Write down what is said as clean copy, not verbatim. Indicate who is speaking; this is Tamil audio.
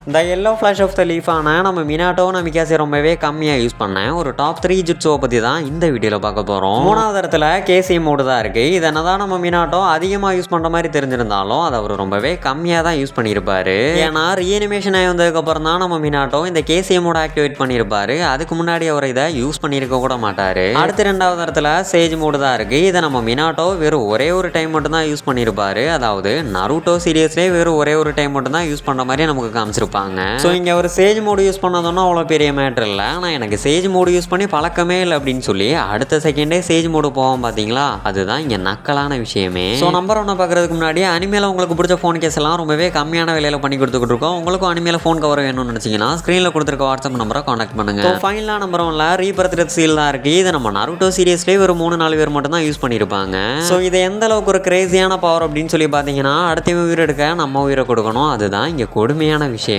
Speaker 1: இந்த எல்லோ ஃப்ளாஷ் ஆஃப் த லீஃபான நம்ம மினாட்டோ நமிகாசே ரொம்பவே கம்மியாக யூஸ் பண்ணேன். ஒரு டாப் 3 ஜுட்ஸுவை பற்றி தான் இந்த வீடியோவில் பார்க்க போகிறோம். 3வது இடத்துல கேசிஎம் மோடு தான் இருக்குது. இது என்னதான் நம்ம மினாட்டோ அதிகமாக யூஸ் பண்ணுற மாதிரி தெரிஞ்சிருந்தாலும் அதை அவர் ரொம்பவே கம்மியாக தான் யூஸ் பண்ணியிருப்பாரு. ஏன்னா ரீஅனிமேஷன் ஆகி வந்ததுக்கப்புறம் தான் நம்ம மினாட்டோ இந்த கேசிஎம் மோட ஆக்டிவேட் பண்ணியிருப்பாரு. அதுக்கு முன்னாடி அவர் இதை யூஸ் பண்ணியிருக்க கூட மாட்டார். அடுத்து 2வது இடத்துல சேஜ் மோடு தான் இருக்குது. இதை நம்ம மினாட்டோ வெறும் ஒரே ஒரு டைம் மட்டும் தான் யூஸ் பண்ணியிருப்பாரு. அதாவது நருட்டோ சீரியஸ்லேயே வெறும் ஒரே ஒரு டைம் மட்டும் தான் யூஸ் பண்ணுற மாதிரி நமக்கு காமிச்சிருப்பாங்க. ஸோ இங்கே ஒரு சேஜ் மோடு யூஸ் பண்ணதுன்னா அவ்வளோ பெரிய மேட்ரு இல்லை. ஆனால் எனக்கு சேஜ் மோடு யூஸ் பண்ணி பழக்கமே இல்லை அப்படின்னு சொல்லி அடுத்த செகண்டே சேஜ் மோடு போவோம் பார்த்தீங்களா, அதுதான் இங்கே நக்கலான விஷயமே. ஸோ நம்பர் 1 பார்க்குறதுக்கு முன்னாடி அனிமேல உங்களுக்கு பிடிச்ச ஃபோன் கேஸ் எல்லாம் ரொம்பவே கம்மியான விலையில் பண்ணி கொடுத்துக்கிட்டு இருக்கோம். உங்களுக்கும் அனிமேல ஃபோன் கவர் வேணும்னு நினச்சிங்கன்னா ஸ்க்ரீனில் கொடுத்துருக்க வாட்ஸ்அப் நம்பரை காண்டாக்ட் பண்ணுங்க. ஸோ ஃபைனலாக நம்பர் 1ல ரீபர்த் சீல் தான் இருக்குது. இது நம்ம நருட்டோ சீரியஸ்லேயே ஒரு 3-4 பேர் மட்டும் தான் யூஸ் பண்ணியிருப்பாங்க. ஸோ இது எந்த அளவுக்கு ஒரு கிரேசியான பவர் அப்படின்னு சொல்லி பார்த்தீங்கன்னா அடுத்த உயிர் எடுக்க நம்ம உயிரை கொடுக்கணும். அதுதான் இங்கே கொடுமையான விஷயம்.